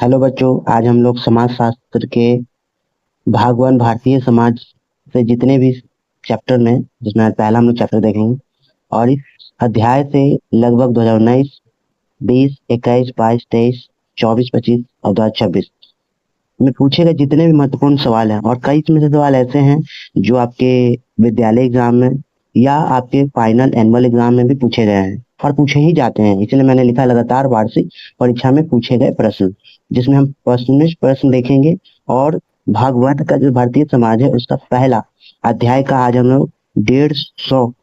Hello बच्चों, आज हम लोग समाज शास्त्र के भाग वन भारतीय समाज से जितने भी चैप्टर में, जिसमें आज पहला हम लोग चैप्टर देखेंगे और इस अध्याय से लगभग 2019, 20, 21, 22, 23, 24, 25 और 2026 में पूछे गए जितने भी महत्वपूर्ण सवाल हैं, और कई इसमें से सवाल ऐसे हैं जो आपके विद्यालय एग्जाम में या आपके फाइनल एनुअल एग्जाम में भी पूछे गए हैं और पूछे ही जाते हैं। इसलिए मैंने लिखा लगातार वार्षिक परीक्षा में पूछे गए प्रश्न, जिसमें हम प्रश्न देखेंगे। और भाग वन का जो भारतीय समाज है उसका पहला अध्याय का आज हम लोग 150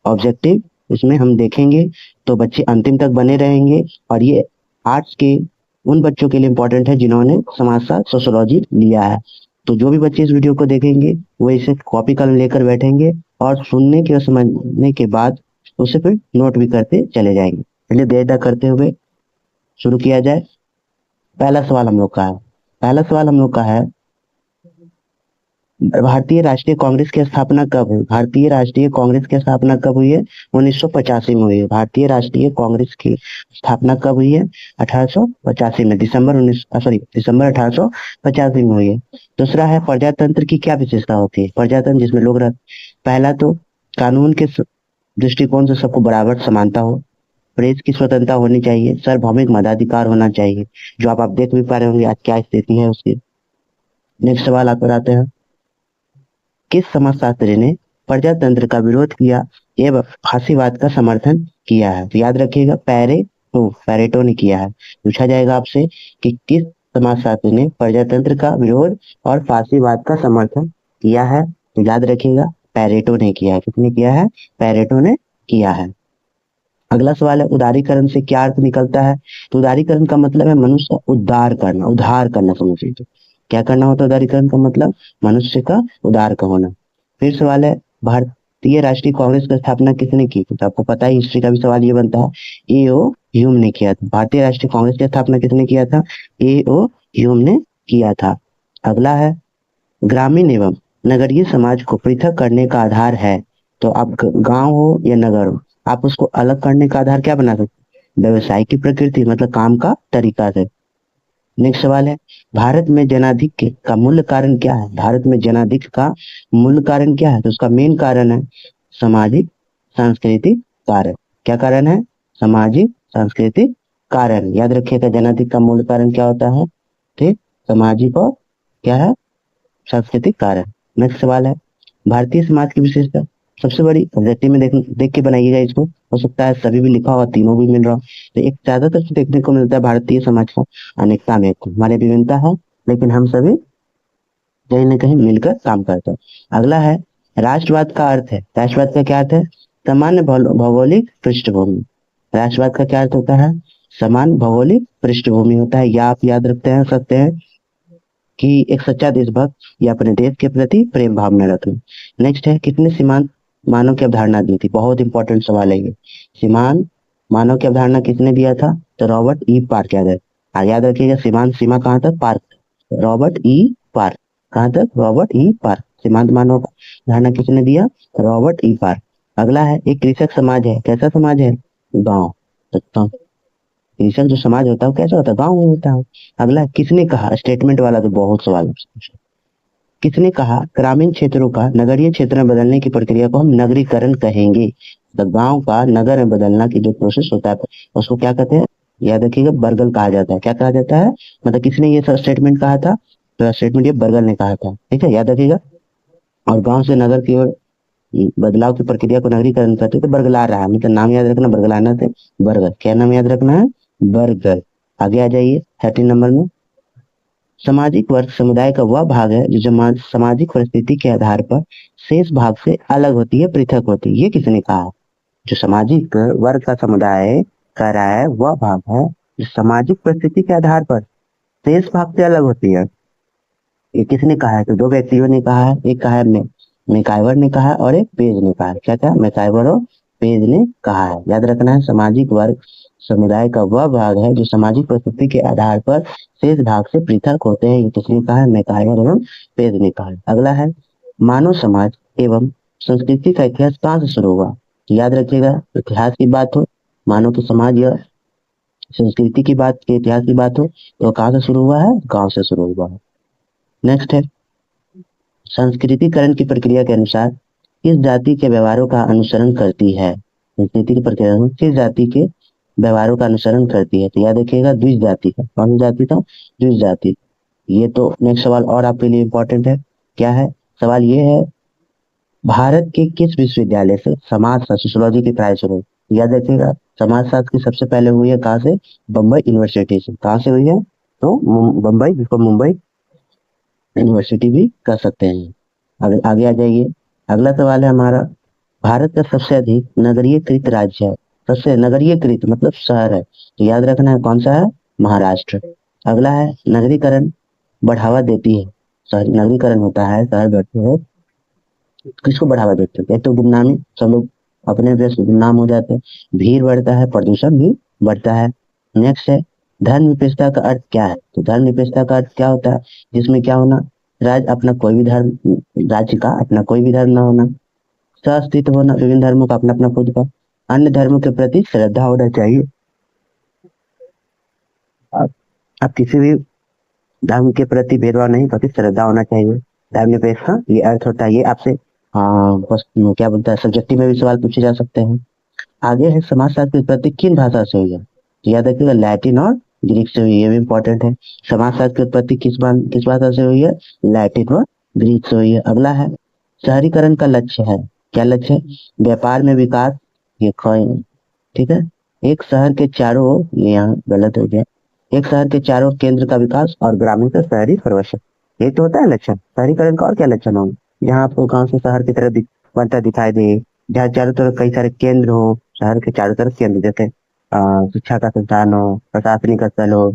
ऑब्जेक्टिव इसमें हम देखेंगे। तो बच्चे अंतिम तक बने रहेंगे, और ये आर्ट्स के उन बच्चों के लिए इम्पोर्टेंट है जिन्होंने समाजशास्त्र सोशियोलॉजी लिया है। तो जो भी बच्चे इस वीडियो को देखेंगे वो इसे कॉपी कलम लेकर बैठेंगे और सुनने के और समझने के बाद उसे फिर नोट भी करते चले जाएंगे। चलिए देर न करते हुए शुरू किया जाए। पहला सवाल हम लोग का है भारतीय राष्ट्रीय कांग्रेस की स्थापना कब हुई? भारतीय राष्ट्रीय कांग्रेस की स्थापना कब हुई है? 1985 में हुई है। भारतीय राष्ट्रीय कांग्रेस की स्थापना कब हुई है? 1885 में, दिसंबर 1885 में हुई है। दूसरा है प्रजातंत्र की क्या विशेषता होती है? प्रजातंत्र जिसमें लोग पहला तो कानून के दृष्टिकोण से सबको बराबर समानता हो, प्रेस की स्वतंत्रता होनी चाहिए, सार्वभौमिक मताधिकार होना चाहिए, जो आप देख भी पा रहे होंगे आज क्या स्थिति है उसकी। नेक्स्ट सवाल आप पर आते हैं। किस समाजशास्त्री ने प्रजातंत्र का विरोध किया एवं फांसीवाद का समर्थन किया है? तो याद रखिएगा, पैरेटो ने किया है। पूछा जाएगा आपसे कि किस समाजशास्त्री ने प्रजातंत्र का विरोध और फांसीवाद का समर्थन किया है? तो याद रखिएगा, पैरेटो ने किया है। किसने किया है? पैरेटो ने किया है। अगला सवाल है, उदारीकरण से क्या अर्थ निकलता है? तो उदारीकरण का मतलब है मनुष्य का उद्धार करना समझिए। तो क्या करना होता है उदारीकरण का मतलब? मनुष्य का उदार का होना। फिर सवाल है, भारतीय राष्ट्रीय कांग्रेस की स्थापना किसने की? तो आपको पता है, हिस्ट्री का भी सवाल ये बनता है, ए.ओ. ह्यूम ने किया था। भारतीय राष्ट्रीय कांग्रेस की स्थापना किसने किया था? ए.ओ. ह्यूम ने किया था। अगला है, ग्रामीण एवं नगरीय समाज को पृथक करने का आधार है। तो आप गांव हो या नगर हो, आप उसको अलग करने का आधार क्या बना सकते? व्यवसाय की प्रकृति, मतलब काम का तरीका से। नेक्स्ट सवाल है, भारत में जनाधिक्य का मूल कारण क्या है? भारत में जनाधिक्य का मूल कारण क्या है? तो उसका मेन कारण है सामाजिक सांस्कृतिक कारण। क्या कारण है? सामाजिक सांस्कृतिक कारण। याद रखिएगा, जनाधिक्य का मूल कारण क्या होता है? ठीक, सामाजिक और क्या है? सांस्कृतिक कारण। नेक्स्ट सवाल है, भारतीय समाज की विशेषता। सबसे बड़ी ऑब्जेक्टिव में देख के बनाइएगा इसको, हो सकता है सभी भी लिखा हुआ, तीनों भी मिल रहा हो। तो एक ज्यादातर से देखने को मिलता है भारतीय समाज का अनेकता में एकता। हमारे विभिन्नता है लेकिन हम सभी कहीं न कहीं मिलकर काम करते हैं। अगला है, राष्ट्रवाद का अर्थ है। राष्ट्रवाद का क्या अर्थ है? सामान्य भौगोलिक पृष्ठभूमि। राष्ट्रवाद का क्या अर्थ होता है? समान भौगोलिक पृष्ठभूमि होता है। या आप याद रखते हैं सकते हैं कि एक सच्चा देशभक्त या अपने देश के प्रति प्रेम भावना रखना। नेक्स्ट है, कितने सीमांत मानव की अवधारणा दी थी? बहुत इंपॉर्टेंट सवाल है ये। सीमांत मानव की अवधारणा किसने दिया था? तो रॉबर्ट ई पार्क। याद रखिएगा, सीमांत सीमा कहाँ तक? पार्क। Robert E park. कहाँ तक? Robert E park. सीमांत मानव का धारणा किसने दिया? Robert E park. अगला है, एक कृषक समाज है। कैसा समाज है? गांव। कृषक जो समाज होता है वो कैसा होता है? गांव में होता है। अगला, किसने कहा? स्टेटमेंट वाला तो बहुत सवाल है। किसने कहा ग्रामीण क्षेत्रों का नगरीय क्षेत्र में बदलने की प्रक्रिया को हम नगरीकरण कहेंगे? तो गांव का नगर में बदलना की जो प्रोसेस होता है उसको क्या कहते हैं? याद रखिएगा, बर्गल कहा जाता है। क्या कहा जाता है? मतलब किसने ये स्टेटमेंट कहा था? तो स्टेटमेंट ये बर्गल ने कहा था। ठीक है, याद रखिएगा। और गांव से नगर की ओर बदलाव की प्रक्रिया को नगरीकरण करते तो बरगला रहा है, मतलब नाम याद रखना, बरगलाना से बर्गर। क्या नाम याद रखना है? बर्गर। आगे आ जाइए 13 नंबर में, सामाजिक वर्ग समुदाय का वह भाग है जो सामाजिक परिस्थिति के आधार पर शेष भाग से अलग होती है, पृथक होती है। ये किसने कहा? जो सामाजिक वर्ग का समुदाय कह रहा है वह भाग है जो सामाजिक परिस्थिति के आधार पर शेष भाग से अलग होती है। ये किसने कहा है? तो दो व्यक्तियों ने कहा है। एक कहा है मैकाइवर ने कहा है और एक पेज ने कहा है। क्या था? मैकाइवर और पेज ने कहा है। याद रखना है, सामाजिक वर्ग समुदाय का वह भाग है जो सामाजिक परिस्थिति के आधार पर शेष भाग से पृथक होते हैं। ये किसने कहा है? मैकाइवर एवं पेज ने कहा है। अगला है, मानव समाज एवं संस्कृति का इतिहास कहाँ से शुरू हुआ? तो याद रखिएगा, इतिहास की बात हो, मानव के समाज या संस्कृति की बात, के इतिहास की बात हो तो कहाँ से शुरू हुआ है? गांव से शुरू हुआ है। नेक्स्ट है, संस्कृतिकरण की प्रक्रिया के अनुसार किस जाति के व्यवहारों का अनुसरण करती है? संस्कृति की प्रक्रिया किस जाति के व्यवहारों का अनुसरण करती है? तो याद रखिएगा द्विज जाति का। कौन सी जाति था? द्विज जाति। ये तो नेक्स्ट सवाल और आपके लिए इंपॉर्टेंट है। क्या है सवाल? ये है, भारत के किस विश्वविद्यालय से समाजशास्त्र सोशियोलॉजी की पढ़ाई शुरू हुई? याद रखिएगा, समाजशास्त्र की सबसे पहले हुई है कहाँ से? बम्बई यूनिवर्सिटी से। कहाँ से हुई है? तो बम्बई, जिसको मुंबई यूनिवर्सिटी भी कर सकते हैं। आगे आ जाइए। अगला सवाल है हमारा, भारत का सबसे अधिक नगरीयकृत राज्य है। सबसे नगरीयकृत मतलब शहर है, तो याद रखना है कौन सा है? महाराष्ट्र। अगला है, नगरीकरण बढ़ावा देती है। शहर नगरीकरण होता है, शहर बढ़ते हैं, किसको बढ़ावा देते हैं? एक तो गुमनामी, सब लोग अपने देश गुमनाम हो जाते हैं, भीड़ बढ़ता है, प्रदूषण भी बढ़ता है। नेक्स्ट है, धर्मनिरपेक्षता का अर्थ क्या है? तो धर्मनिरपेक्षता का अर्थ क्या होता है? जिसमें क्या होना? राज्य अपना कोई भी धर्म, राज्य का अपना कोई भी धर्म ना होना, सहअस्तित्व होना, विभिन्न धर्मों का अपना अपना खुद का, अन्य धर्मों के प्रति श्रद्धा होना चाहिए। आप किसी भी धर्म के प्रति भेदभाव नहीं, प्रति श्रद्धा होना चाहिए। धर्मनिरपेक्ष ये अर्थ होता है। ये आपसे बस क्या बोलता है, सब्जेक्टिव में भी सवाल पूछे जा सकते हैं। आगे है, समाजशास्त्र की उत्पत्ति किन भाषा से हुई है? तो याद रखिएगा लैटिन और ग्रीक से हुई है, ये भी इंपॉर्टेंट है। समाजशास्त्र की उत्पत्ति किस भाषा से हुई है? लैटिन और ग्रीक से हुई है। अगला है, शहरीकरण का लक्ष्य है। क्या लक्ष्य है? व्यापार में विकास, ये ठीक है। एक शहर के चारों ओर, ये यहाँ गलत हो गया, एक शहर के चारों केंद्र का विकास और ग्रामीण से शहरी प्रवेश, ये तो होता है लक्षण शहरीकरण का। और क्या लक्षण होंगे? जहाँ आपको गांव से शहर की तरह बनता दिखाई दे, जहाँ चारों तरफ कई सारे केंद्र हो, शहर के चारों तरफ केंद्र, जैसे शिक्षा का संस्थान हो, प्रशासनिक स्थल हो,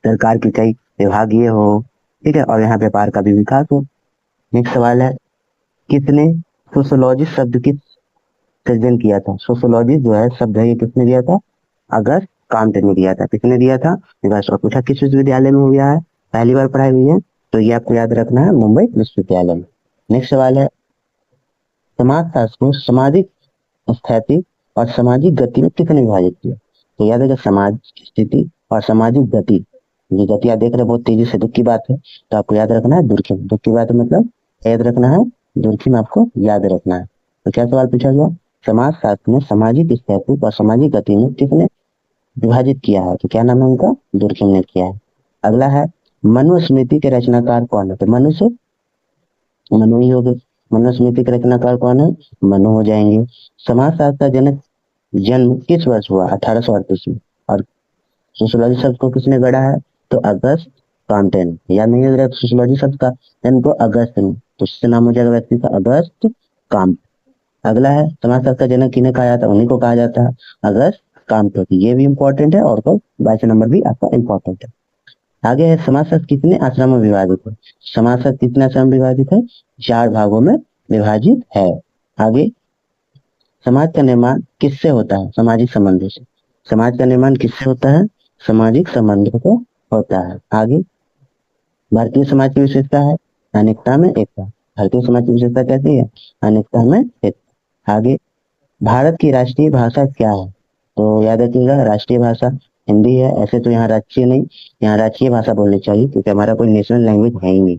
सरकार की कई विभागीय हो, ठीक है, और यहाँ व्यापार का भी विकास हो। नेक्स्ट सवाल है, किसने सोशोलॉजी शब्द की सृजन किया था? सोशोलॉजी जो है शब्द है, ये किसने दिया था? अगस्त कांत ने दिया था। किसने दिया था? और पूछा किस विश्वविद्यालय में हुआ है, पहली बार पढ़ाई हुई है, तो ये आपको याद रखना है, मुंबई विश्वविद्यालय में। नेक्स्ट सवाल है, समाजशास्त्र को सामाजिक स्थिति और सामाजिक गति में किसने विभाजित किया? तो याद है, समाज की स्थिति और सामाजिक गति, ये गति आप देख रहे हैं बहुत तेजी से, दुख की बात है, तो आपको याद रखना है दुर्खिम। दुख की बात है मतलब याद रखना है दुर्खिम, आपको याद रखना है। तो क्या सवाल पूछा गया? समाजशास्त्र में सामाजिक स्थिति और सामाजिक गति में किसने विभाजित किया है? तो क्या नाम है उनका? दुर्खिम ने किया है। अगला है, मनुस्मृति के रचनाकार कौन है? तो मनु ही हो गए। मनुस्मृति के रचनाकार कौन है? मनु हो जाएंगे। समाजशास्त्र का जनक जन्म किस वर्ष हुआ? 1838 में। और सोशियोलॉजी शब्द को किसने गढ़ा है? तो अगस्त कांटे ने। याद नहीं है सोशियोलॉजी शब्द का जन्म को अगस्त में, तो उससे नाम हो जाएगा व्यक्ति का अगस्त कांट। अगला है, समाजशास्त्र का जनक किन्हें कहा जाता है? उन्हीं को कहा जाता है, अगस्त कांट। ये भी इंपॉर्टेंट है, और तो 22 नंबर भी आपका इंपॉर्टेंट है। आगे है, समाजशास्त्र कितने आश्रम में विभाजित है? समाजशास्त्र कितने आश्रम में विभाजित है? 4 भागों में विभाजित है। आगे, समाज का निर्माण किससे होता है? सामाजिक संबंधों से। समाज का निर्माण किससे होता है? सामाजिक संबंधों से होता है। आगे, भारतीय समाज की विशेषता है अनेकता में एकता। भारतीय समाज की विशेषता कैसी है? अनेकता में एकता। आगे, भारत की राष्ट्रीय भाषा क्या है? तो याद रखिएगा राष्ट्रीय भाषा हिंदी है। ऐसे तो यहाँ राष्ट्रीय नहीं, यहाँ राष्ट्रीय भाषा बोलनी चाहिए, क्योंकि हमारा कोई नेशनल लैंग्वेज है ही नहीं,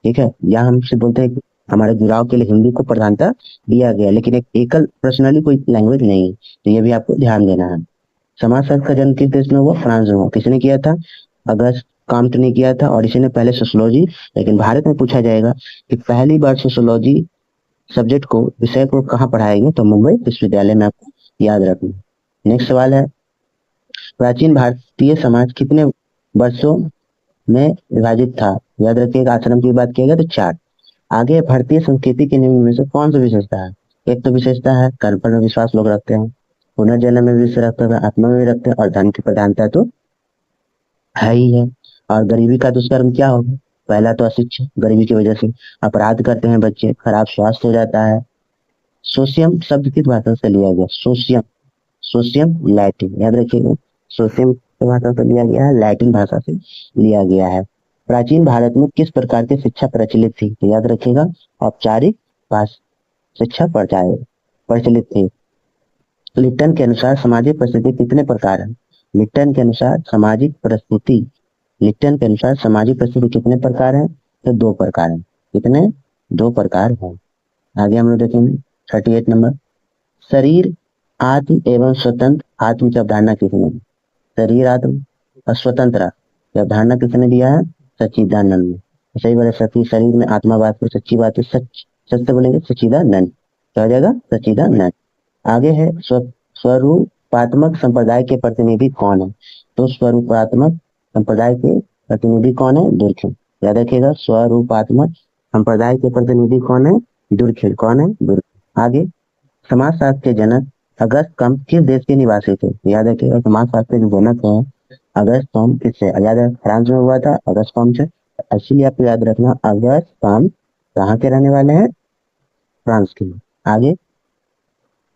ठीक है। यहाँ हमसे बोलते हैं कि हमारे जुड़ाव के लिए हिंदी को प्रधानता दिया गया, लेकिन एक एकल पर्सनली कोई लैंग्वेज नहीं है, तो ये भी आपको ध्यान देना है। समाजशास्त्र का जन्म किस देश में हुआ? फ्रांस में हुआ। किसने किया था? अगस्त काम्ट ने किया था, और इसी ने पहले सोशियोलॉजी, लेकिन भारत में पूछा जाएगा कि पहली बार सोशियोलॉजी सब्जेक्ट को, विषय को कहाँ पढ़ाएंगे? तो मुंबई विश्वविद्यालय में, आपको याद रखना। नेक्स्ट सवाल है, प्राचीन भारतीय समाज कितने वर्षों में विभाजित था? याद रखिएगा आश्रम की बात किया गया तो 4। आगे, भारतीय संस्कृति के नियम में से कौन सी विशेषता है? एक तो विशेषता है कर्म पर विश्वास लोग रखते हैं, पुनर्जन्म में भी विश्वास रखते हैं, आत्मा में भी रखते हैं, और धन की प्रधानता तो है ही है। और गरीबी का दुष्कर्म क्या होगा? पहला तो अशिक्षा, गरीबी की वजह से अपराध करते हैं बच्चे, खराब स्वास्थ्य हो जाता है। सोशियम शब्द किस भाषा से लिया गया? सोशियम, सोशियम लैटिन, याद रखिएगा सोशियम किस भाषा से लिया गया है? लैटिन भाषा से लिया गया है। प्राचीन भारत में किस प्रकार की शिक्षा प्रचलित थी? तो याद रखिएगा औपचारिक शिक्षा प्रचलित थी। लिप्टन के अनुसार सामाजिक परिस्थिति कितने प्रकार है? लिप्टन के अनुसार सामाजिक प्रस्तुति, लिप्टन के अनुसार सामाजिक प्रस्तुति कितने प्रकार है? तो 2 प्रकार है। कितने? 2 प्रकार है। आगे हम लोग देखेंगे 38 नंबर, शरीर आत्म एवं स्वतंत्र, आत्म की अवधारणा किसने दी? शरीर आत्म और स्वतंत्र की अवधारणा किसने दिया है? सच्चिदानंद ने। सही बोले, सच्ची शरीर में आत्मा बात पर सच्ची बात है, सच सत्य बोलेंगे सच्चिदानंद, क्या हो जाएगा? सच्चिदानंद। आगे है स्वरूपात्मक संप्रदाय के प्रतिनिधि कौन है? तो स्वरूपात्मक संप्रदाय के प्रतिनिधि कौन है? दुर्खिल। याद रखिएगा, स्वरूपात्मक संप्रदाय के प्रतिनिधि कौन है? दुर्खिल। कौन है? दुर्खिल। आगे, समाजशास्त्र के जनक अगस्त कम्त किस देश के निवासी थे? याद रखिएगा, समाजशास्त्र के जनक है अगस्त कम्त किससे? याद है, फ्रांस में हुआ था अगस्त कम्त से, इसलिए आपको याद रखना अगस्त कम्त कहाँ के रहने वाले हैं? फ्रांस के। आगे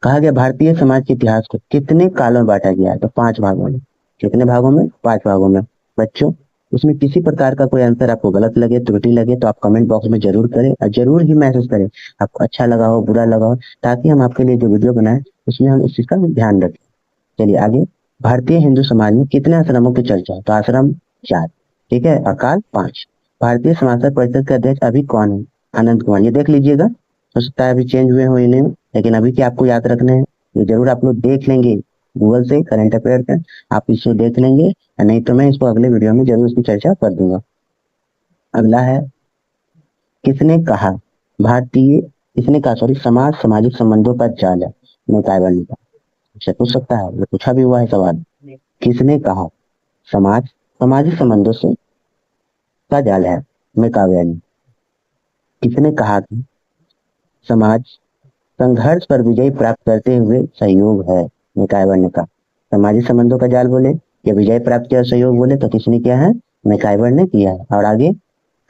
कहा गया भारतीय समाज के इतिहास को कितने कालों में बांटा गया है? तो 5 भागों में। कितने भागों में? 5 भागों में। बच्चों, उसमें किसी प्रकार का कोई आंसर आपको गलत लगे, त्रुटि लगे तो आप कमेंट बॉक्स में जरूर करें और जरूर ही मैसेज करें, आपको अच्छा लगा हो, बुरा लगा हो, ताकि हम आपके लिए जो वीडियो बनाए उसमें हम इस चीज का ध्यान रखें। चलिए आगे, भारतीय हिंदू समाज में कितने आश्रमों की चर्चा है? तो आश्रम 4, ठीक है, अकाल 5। भारतीय समाचार परिषद के अध्यक्ष अभी कौन है? आनंद कुमार। ये देख लीजिएगा, हो सकता है अभी चेंज हुए हो इन्हें, लेकिन अभी के आपको याद रखने हैं, ये जरूर आप लोग देख लेंगे गूगल से, करंट अफेयर का आप इसको देख लेंगे, नहीं तो मैं इसको अगले वीडियो में जरूर इसकी चर्चा कर दूंगा। अगला है, किसने कहा भारतीय, किसने कहा सॉरी, समाज सामाजिक संबंधों का जाल है? मैकाइवर ने कहा। अच्छा, पूछ सकता है, ये पूछा भी हुआ है सवाल, किसने कहा समाज सामाजिक संबंधों से का जाल है? मैकाइवर ने। किसने कहा कि समाज संघर्ष पर विजय प्राप्त करते हुए सहयोग है? मैकाइवर ने कहा। सामाजिक संबंधों का जाल बोले या विजय प्राप्त किया सहयोग बोले तो किसने किया है? मैकाइवर ने किया है। और आगे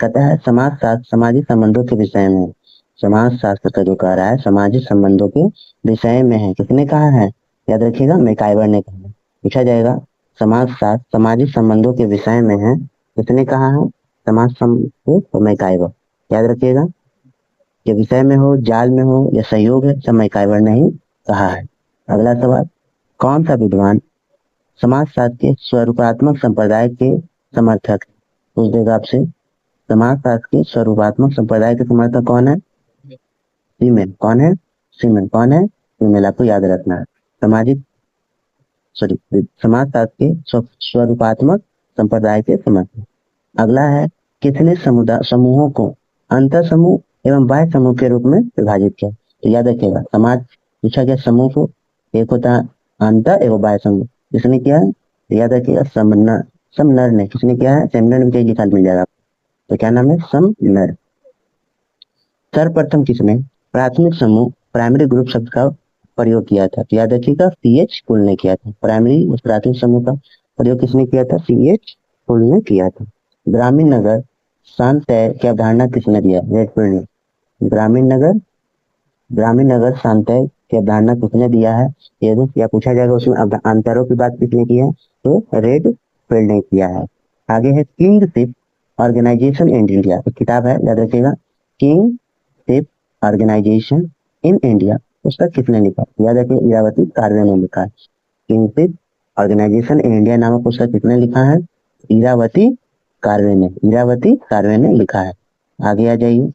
कहता है समाज शास्त्र सामाजिक संबंधों के विषय में, समाज शास्त्र का जो कह रहा है सामाजिक संबंधों के विषय में है, किसने कहा है? याद रखिएगा, मैकाइवर ने कहा। पूछा जाएगा समाज शास्त्र सामाजिक संबंधों के विषय में है, किसने कहा है? समाज संबंध तो मैकाइवर। याद रखिएगा, के विषय में हो, जाल में हो या सहयोग है, सब मैकाइवर ने ही कहा है। अगला सवाल, कौन सा विद्वान समाजशास्त्र के स्वरूपात्मक संप्रदाय के समर्थक? पूछ देगा आपसे, समाजशास्त्र के स्वरूपात्मक संप्रदाय के समर्थक कौन है? सीमेन। कौन है? सीमेन। कौन है? सीमेन। आपको याद रखना है, सामाजिक सॉरी समाजशास्त्र के स्वरूपात्मक संप्रदाय के समर्थक। अगला है, कितने समुदाय समूहों को अंतर समूह एवं बाह्य समूह के रूप में विभाजित किया? तो याद रखिएगा, समाज पूछा गया समूह को, एक होता है अंतर एवं बाह्य समूह, जिसने किया है? तो याद रखिएगा समनर, समनर ने। किसने किया है? समनर में लिखा मिल जाएगा। तो क्या नाम है? समनर। सर्वप्रथम किसने प्राथमिक समूह प्राइमरी ग्रुप शब्द का प्रयोग किया था? तो याद रखिएगा CH कुल ने किया था। प्राइमरी प्राथमिक समूह का प्रयोग किसने किया था? CH कुल ने किया था। ग्रामीण नगर शांतय की अवधारणा किसने दिया? रेडफील्ड ने। ग्रामीण नगर शांतय की अवधारणा किसने दिया है? ये या पूछा जाएगा उसमें अंतरों की बात किसने की है? तो रेडफील्ड ने किया है। आगे है किंगशिप ऑर्गेनाइजेशन इन इंडिया, एक किताब है, याद रखिएगा, किंगशिप ऑर्गेनाइजेशन इन इंडिया, उसका किसने लिखा? याद रखिए, इरावती कार्वे ने लिखा है। किंगशिप ऑर्गेनाइजेशन इन इंडिया नामक उसका किसने लिखा है? इरावती कार्वे ने। इरावती कार्वे ने लिखा है। आगे आ जाइए,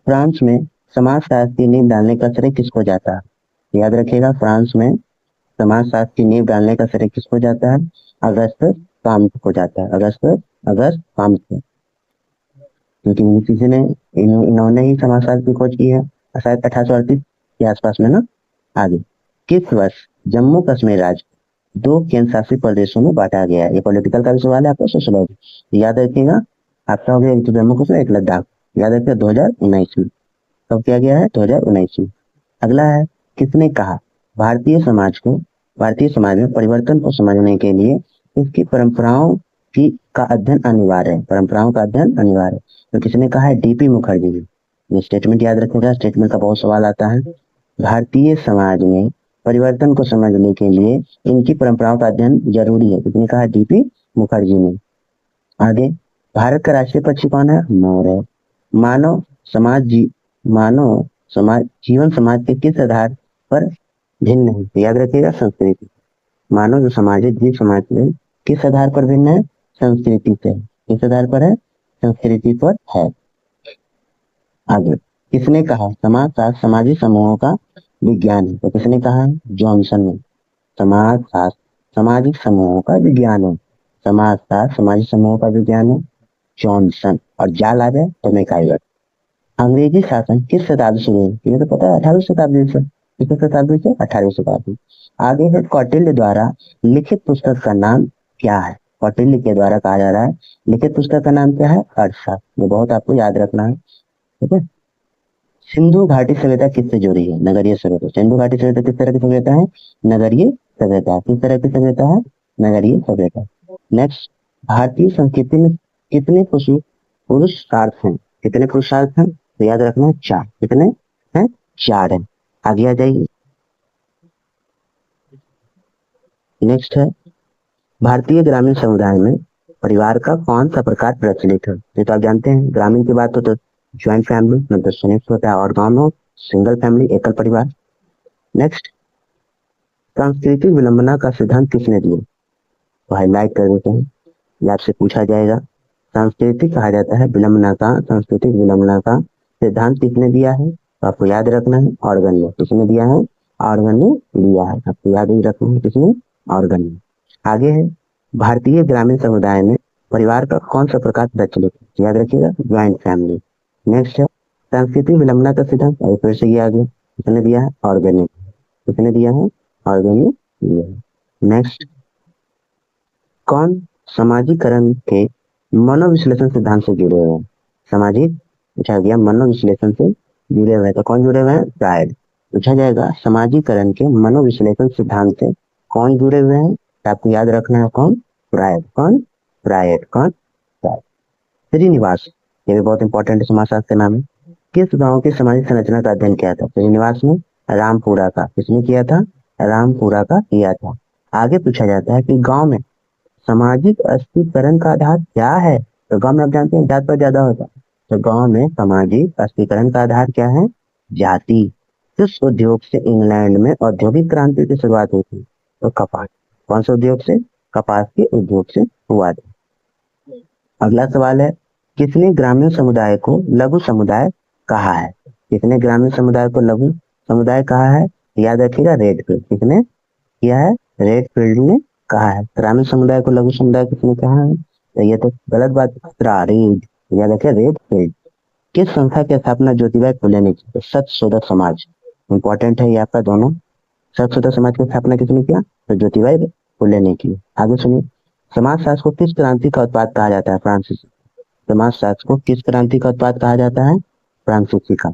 फ्रांस में समाजशास्त्र की नींव डालने का श्रेय किसको जाता है? याद रखिएगा, फ्रांस में समाजशास्त्र की नींव डालने का श्रेय किसको जाता है? अगस्त काम्त को जाता है। अगस्त काम्त को, क्योंकि किसी ने इन्होंने ही समाजशास्त्र की खोज की है, शायद 1838 के आसपास में ना। आगे, किस वर्ष जम्मू कश्मीर राज्य 2 केंद्र शासित प्रदेशों में बांटा गया है? ये पॉलिटिकल का भी सवाल है आपको, सोशोलॉजी। याद रखिएगा, आपका हो गया एक तो जम्मू कश्मीर, एक लद्दाख। याद रखिएगा 2019 में कब किया गया है? 2019 में। अगला है, किसने कहा भारतीय समाज में परिवर्तन को समझने के लिए इसकी परंपराओं की का अध्ययन अनिवार्य है? परंपराओं का अध्ययन अनिवार्य है, तो किसने कहा है? DP मुखर्जी ने। ये स्टेटमेंट याद रखिएगा, स्टेटमेंट का बहुत सवाल आता है। भारतीय समाज में परिवर्तन को समझने के लिए इनकी परंपराओं का अध्ययन जरूरी है, किसने कहा? DP मुखर्जी ने। आगे, भारत का राष्ट्रीय पक्षी कौन है? मोर है। मानव समाज जीवन समाज के किस आधार पर भिन्न है? याद रखिएगा, संस्कृति। मानव जो समाज है, जीव समाज में किस आधार पर भिन्न है? संस्कृति से। किस आधार पर है? संस्कृति पर है। आगे किसने कहा समाजशास्त्र सामाजिक समूहों का विज्ञान है? तो किसने कहा है? जॉनसन ने। समाजशास्त्र सामाजिक समूहों का विज्ञान है। समाजशास्त्र सामाजिक समूहों का विज्ञान है, जॉनसन। और जाल आ जाए तो मैकाइवर। अंग्रेजी शासन किस शताब्दी से हुई? ये तो पता है, 18वीं शताब्दी से। किस शताब्दी से? 18वीं शताब्दी। आगे है कौटिल्य द्वारा लिखित पुस्तक का नाम क्या है? कौटिल्य के द्वारा कहा जा रहा है लिखित पुस्तक का नाम क्या है? अर्थशास्त्र। ये बहुत आपको याद रखना है, ठीक है। सिंधु घाटी सभ्यता किससे जुड़ी है? नगरीय सभ्यता। सिंधु घाटी सभ्यता किस तरह की सभ्यता है? नगरीय सभ्यता। किस तरह की सभ्यता है? नगरीय सभ्यता। नेक्स्ट, भारतीय संस्कृति में कितने पशु पुरुषार्थ हैं? कितने पुरुषार्थ हैं? तो याद रखना है 4। कितने हैं? 4 है। आगे आ जाइए। नेक्स्ट है भारतीय ग्रामीण समुदाय में परिवार का कौन सा प्रकार प्रचलित है? ये तो आप जानते हैं, ग्रामीण की बात हो तो ज्वाइंट फैमिली मतलब संयुक्त होता है, और गाँव सिंगल फैमिली एकल परिवार। नेक्स्ट, सांस्कृतिक विलंबना का सिद्धांत किसने दिया? तो हाईलाइट कर देते हैं, ये आपसे पूछा जाएगा। सांस्कृतिक कहा जाता है विलंबना का, सांस्कृतिक विलंबना का सिद्धांत किसने दिया है? तो आपको याद रखना है ऑर्गन ने। किसने दिया है? ऑर्गन ने दिया है। आपको याद ही रखना है किसने? ऑर्गन ने। आगे है भारतीय ग्रामीण समुदाय में परिवार का कौन सा प्रकार प्रचलित है? याद रखिएगा ज्वाइंट फैमिली। नेक्स्ट है सांस्कृतिक विलंबना का सिद्धांत, और फिर से ये आ गया, किसने दिया है? ऑर्गन ने। किसने दिया है? ऑर्गन ने दिया है। नेक्स्ट, कौन सामाजिकरण के मनोविश्लेषण सिद्धांत से जुड़े हुए हैं? सामाजिक पूछा गया, मनोविश्लेषण से जुड़े हुए हैं, तो कौन जुड़े हुए हैं? फ्रायड। पूछा जाएगा समाजीकरण के मनोविश्लेषण सिद्धांत से कौन जुड़े हुए हैं? तो आपको याद रखना है कौन? फ्रायड। कौन? फ्रायड। कौन? फ्रायड। श्रीनिवास, ये भी बहुत इंपॉर्टेंट समाजशास्त्र का नाम है। किस गांव की सामाजिक संरचना का अध्ययन किया था? श्रीनिवास ने रामपुरा का। किसने किया था? रामपुरा का किया था। आगे पूछा जाता है कि गांव में सामाजिक अस्थिकरण का आधार क्या है? तो गांव में आप जानते हैं जात पर ज्यादा होता है, तो गांव में सामाजिक अस्थिकरण का आधार क्या है? जाति। किस उद्योग से इंग्लैंड में औद्योगिक क्रांति की शुरुआत हुई थी? तो कपास। कौन से उद्योग से? कपास के उद्योग से हुआ था। अगला सवाल है किसने ग्रामीण समुदाय को लघु समुदाय कहा है? किसने ग्रामीण समुदाय को लघु समुदाय कहा है? याद रखिएगा रेडफील्ड। किसने किया है? रेडफील्ड ने कहा है। ग्रामीण समुदाय को लघु समुदाय किसने कहा है? तो ये तो गलत बात। रेड, याद रखिए रेडफील्ड। किस संस्था की स्थापना ज्योतिबा फुले ने की? सत्यशोधक समाज। इंपॉर्टेंट है ये आपका दोनों। सत्यशोधक समाज की स्थापना किसने किया? तो ज्योतिबा फुले ने की। आगे सुनिए, समाजशास्त्र को किस क्रांति का उत्पाद कहा जाता है? फ्रांसीसी। समाजशास्त्र को किस क्रांति का उत्पाद कहा जाता है? फ्रांसीसी का।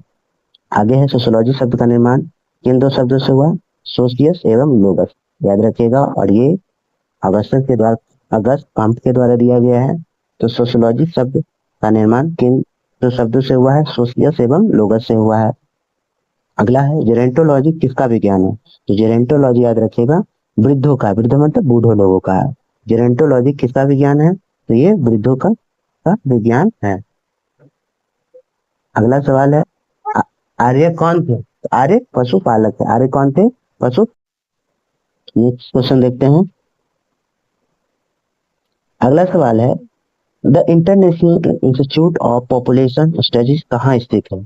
आगे है सोशियोलॉजी शब्द का निर्माण किन दो शब्दों से हुआ? सोशियस एवं लोगस। याद रखिएगा, और ये अगस्त काम्ट के द्वारा दिया गया है। तो सोशियोलॉजी शब्द का निर्माण किन दो शब्दों से हुआ है? सोशियस एवं लोगस से हुआ है। अगला है जेरेंटोलॉजी किसका विज्ञान है? तो जेरेंटोलॉजी याद रखिएगा वृद्धों का, वृद्ध मतलब बूढ़ों लोगों का है। जेरेंटोलॉजी किसका विज्ञान है? तो ये वृद्धों का विज्ञान है। अगला सवाल है आर्य कौन थे? तो आर्य पशुपालक थे। आर्य कौन थे? पशु। नेक्स्ट क्वेश्चन देखते हैं। अगला सवाल है the international institute of population studies कहाँ स्थित है?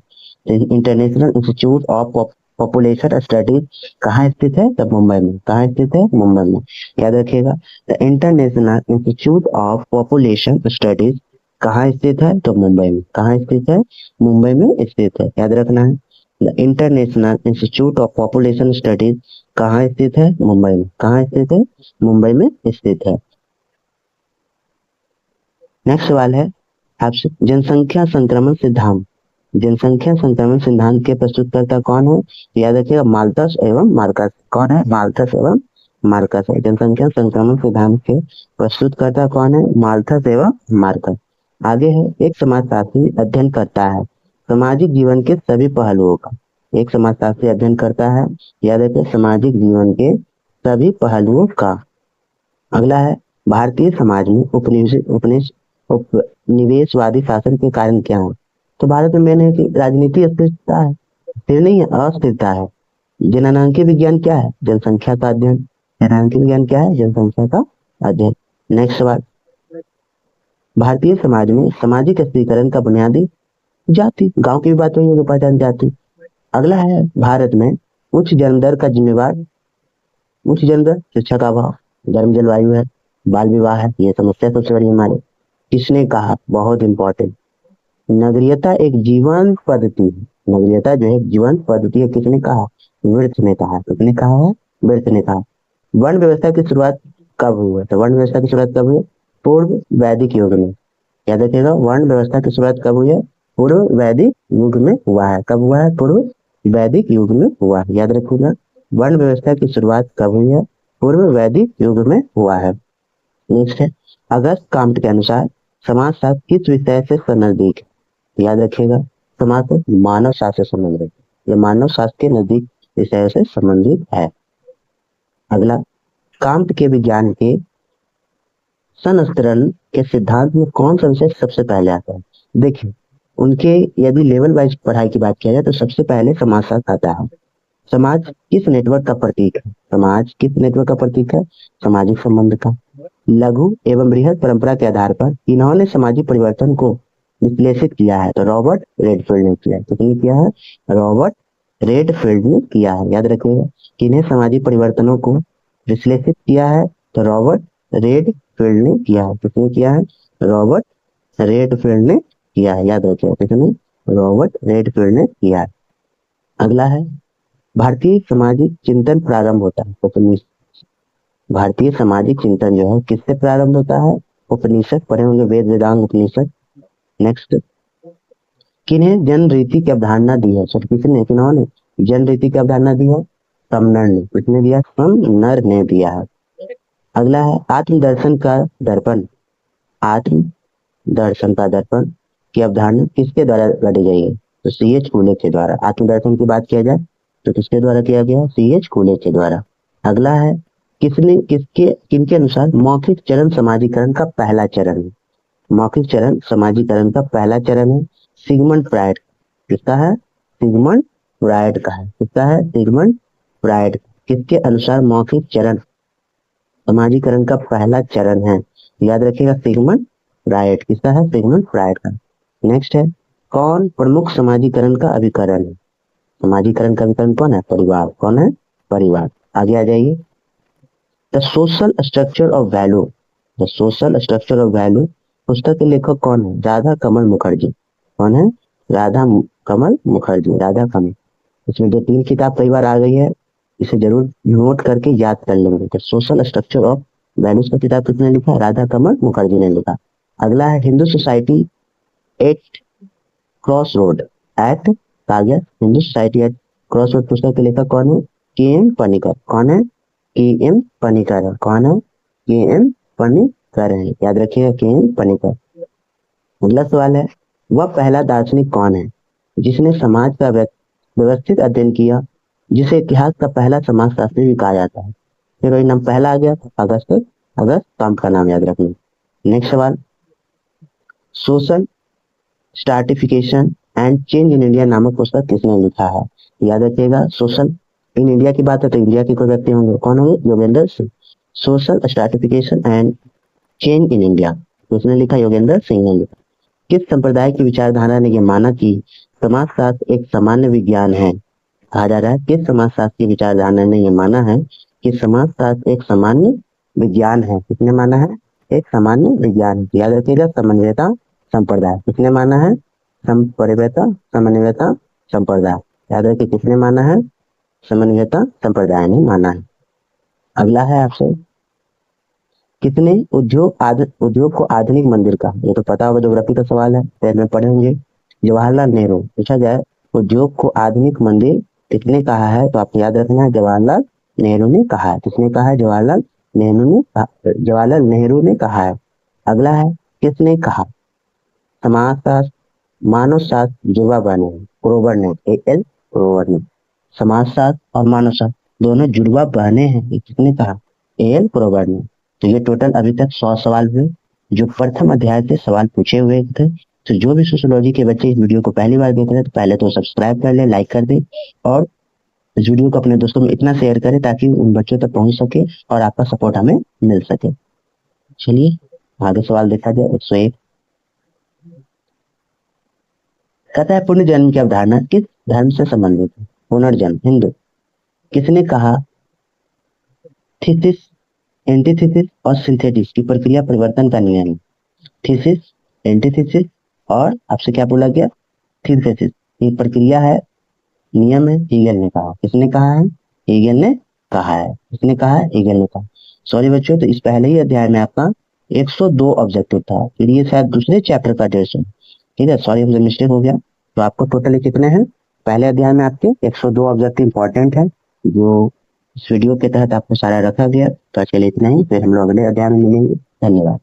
International institute of population studies कहाँ स्थित है? तो मुंबई में। कहाँ स्थित है? मुंबई में। याद रखिएगा the international institute of population studies कहाँ स्थित है? तो मुंबई में। कहाँ स्थित है? मुंबई में स्थित है। याद रखना है the international institute of population studies कहाँ स्थित है? मुंबई में। कहाँ स्थित है? मुंबई में स्थित है। नेक्स्ट सवाल है आपसे जनसंख्या संक्रमण सिद्धांत। जनसंख्या संक्रमण सिद्धांत के प्रस्तुतकर्ता कौन है? याद रखिएगा माल्थस एवं मार्कस। कौन है? माल्थस एवं मार्कस है। जनसंख्या संक्रमण सिद्धांत के प्रस्तुतकर्ता कौन है? माल्थस एवं मार्कस। आगे है एक समाजशास्त्री अध्ययन करता है सामाजिक जीवन के सभी पहलुओं का। एक समाजशास्त्री अध्ययन करता है, याद रखिए, सामाजिक जीवन के सभी पहलुओं का। अगला है भारतीय समाज में उपनिवेशवादी शासन के कारण क्या है? तो भारत में मेन है कि राजनीति अस्थिरता है, स्थिर नहीं है, अस्थिरता है। जननांकीय विज्ञान क्या है? जनसंख्या का अध्ययन। जनसांख्यिक विज्ञान क्या है? जनसंख्या का अध्ययन। नेक्स्ट सवाल, भारतीय समाज में सामाजिक स्त्रीकरण का बुनियादी जाति, गांव की भी बात हुई, पहचान जाति। अगला है, भारत में उच्च जन्म दर का जिम्मेवार, उच्च जन्म दर, शिक्षा का अभाव, गर्म जलवायु है, बाल विवाह है, ये समस्या सबसे बड़ी हमारी। किसने कहा? बहुत इंपॉर्टेंट, नगरीयता एक जीवन पद्धति है। नगरीयता जो है जीवन पद्धति है, किसने कहा? विर्थ ने कहा। किसने कहा है? विर्थ ने कहा। वर्ण व्यवस्था की शुरुआत कब हुई? तो वर्ण व्यवस्था की शुरुआत कब हुई? पूर्व वैदिक युग में। याद रखिएगा, वर्ण व्यवस्था की शुरुआत कब हुई है? पूर्व वैदिक युग में हुआ है। कब हुआ है? पूर्व वैदिक युग में हुआ है। याद रखिएगा, वर्ण व्यवस्था की शुरुआत कब हुई है? पूर्व वैदिक युग में हुआ है। नेक्स्ट है, अगस्त काम्ट के अनुसार समाजशास्त्र किस विषय से नजदीक है? याद रखिएगा, समाजशास्त्र मानव शास्त्र से संबंधित है, ये मानव शास्त्र के नजदीक विषय से संबंधित है। अगला, काम्ट के विज्ञान के संस्तरण के सिद्धांत में कौन सा विषय सबसे पहले आता है? देखिए, उनके यदि लेवल वाइज पढ़ाई की बात किया जाए तो सबसे पहले समाजशास्त्र आता है। समाज किस नेटवर्क का प्रतीक है? समाज किस नेटवर्क का प्रतीक है? सामाजिक संबंध का। लघु एवं बृहद परंपरा के आधार पर इन्होंने सामाजिक परिवर्तन को विश्लेषित किया है, तो रॉबर्ट रेडफील्ड ने किया है। किसने किया है? रॉबर्ट रेडफील्ड ने किया है। याद रखिएगा, किन्हें सामाजिक परिवर्तनों को विश्लेषित किया है? तो रॉबर्ट रेडफील्ड ने किया है। किसने किया है? रॉबर्ट रेडफील्ड ने किया है। याद रखिएगा, किसने? रॉबर्ट रेडफील्ड ने किया है। अगला है, भारतीय सामाजिक चिंतन प्रारंभ होता है उपनिषद। भारतीय सामाजिक चिंतन जो है किससे प्रारंभ होता है? उपनिषद पढ़े होंगे, वेद वेदांग उपनिषद। नेक्स्ट, किन्हें जन रीति की अवधारणा दी है? सर किसने? किन्होंने जन रीति की अवधारणा दी है? समनर ने। किसने दिया? समनर ने दिया है। अगला है, आत्मदर्शन का दर्पण, आत्म दर्शन का दर्पण की अवधारणा किसके द्वारा गढ़ी गई है? तो सी.एच. कूले के द्वारा। आत्मदर्शन की बात किया जाए तो किसके द्वारा किया गया? सी.एच. कूले के द्वारा। अगला है, किनके अनुसार मौखिक चरण समाजीकरण का पहला चरण है? मौखिक चरण समाजीकरण का पहला चरण है सिगमंड फ्रायड। किसका है? सिगमंड फ्रायड का है। किसका है? Sigmund Freud. किसके अनुसार मौखिक चरण समाजीकरण का पहला चरण है? याद रखिएगा, सिगमंड फ्रायड। किसका है? सिगमंड फ्रायड का। नेक्स्ट है, कौन प्रमुख समाजीकरण का अभिकरण है? समाजीकरण का अभिकरण कौन है? परिवार। कौन है? परिवार। आगे आ जाइए, the social structure of value, the social structure of value पुस्तक के लेखक कौन है? राधा कमल मुखर्जी। कौन है? राधा कमल मुखर्जी। राधा कमल, इसमें 2-3 किताब कई बार आ गई है, इसे जरूर नोट करके याद कर लेंगे। तो सोशल स्ट्रक्चर ऑफ वैल्यूज का किताब किसने लिखा? राधा कमल मुखर्जी ने लिखा। अगला है, Hindu society at cross road, at कागज, Hindu society at cross road पुस्तक के लेखक कौन है? के.एम. पनिकर। कौन है? के.एम. पनिकर है। कौन है? के.एम. पनिकर है। याद रखिएगा, के.एम. पनिकर। अगला सवाल है, वह पहला दार्शनिक कौन है जिसने समाज का व्यवस्थित अध्ययन किया, जिसे इतिहास का पहला समाजशास्त्री भी कहा जाता है? फिर वही नाम पहला आ गया, अगस्त काम्ट का नाम याद रखना। नेक्स्ट सवाल, social stratification and change in India नामक पुस्तक किसने लिखा है? याद रखिएगा, सोशल इन इंडिया की बात है तो इंडिया के कोई व्यक्ति होंगे, कौन होंगे? Yogendra Singh. Social stratification and change in India किसने लिखा? योगेंद्र सिंह ने लिखा। किस संप्रदाय की विचारधारा ने यह माना कि समाजशास्त्र एक सामान्य विज्ञान है? कहा जा रहा है, किस समाजशास्त्र की विचारधारा ने यह माना है कि समाजशास्त्र एक सामान्य विज्ञान है? किसने माना है? एक सामान्य विज्ञान है। याद रखिएगा, समन्वयता संप्रदाय। किसने माना है? समन्वयता संप्रदाय। याद रखिए, किसने माना है? समन्वयता संप्रदाय ने माना है। अगला है आपसे, कितने उद्योग को आधुनिक मंदिर का, ये तो पता होगा, ज्योग्राफी का सवाल है, पहले में पढ़े होंगे। जवाहरलाल नेहरू, पूछा जाए उद्योग को आधुनिक मंदिर किसने कहा है? तो आपको याद रखना है, जवाहरलाल नेहरू ने कहा है। किसने कहा है? जवाहरलाल नेहरू ने कहा है। अगला है, किसने कहा समाजशास्त्र मानव शास्त्र जुड़वा बने? क्रोवर ने, A.L. क्रोवर ने। समाजशास्त्र और मानव शास्त्र दोनों जुड़वा बहने हैं, ये किसने कहा? A.L. क्रोवर ने। तो ये टोटल अभी तक 100 सवाल हुए जो प्रथम अध्याय से सवाल पूछे हुए थे। तो जो भी सोशियोलॉजी के बच्चे इस वीडियो को पहली बार देख रहे हैं तो पहले तो सब्सक्राइब कर ले, लाइक कर दे और इस वीडियो को अपने दोस्तों में इतना शेयर करें ताकि उन बच्चों तक पहुंच सके और आपका सपोर्ट हमें मिल सके। चलिए आगे सवाल देखा जाए। 101 कहता है पुनर्जन्म की अवधारणा किस धर्म से संबंधित है? पुनर्जन्म हिंदू। किसने कहा थीसिस, एंटीथीसिस और सिंथेसिस की प्रक्रिया परिवर्तन का नियम है? थीसिस, एंटीथीसिस और आपसे क्या बोला गया? सिंथेसिस। ये प्रक्रिया है, नियम है, हीगल ने कहा। किसने कहा है? हीगल ने कहा है। किसने कहा है? हीगल ने कहा। सॉरी बच्चों, तो इस पहले ही अध्याय में आपका 102 ऑब्जेक्टिव था, फिर ये शायद दूसरे चैप्टर का ड्रेस है। ठीक है, सॉरी हमसे मिस्टेक हो गया। तो आपको टोटल कितने हैं? पहले अध्याय में आपके 102 ऑब्जेक्टिव इंपॉर्टेंट है, जो इस वीडियो के तहत आपको सारा रखा गया। तो आज के लिए इतना ही, फिर हम लोग अगले अध्याय में मिलेंगे। धन्यवाद।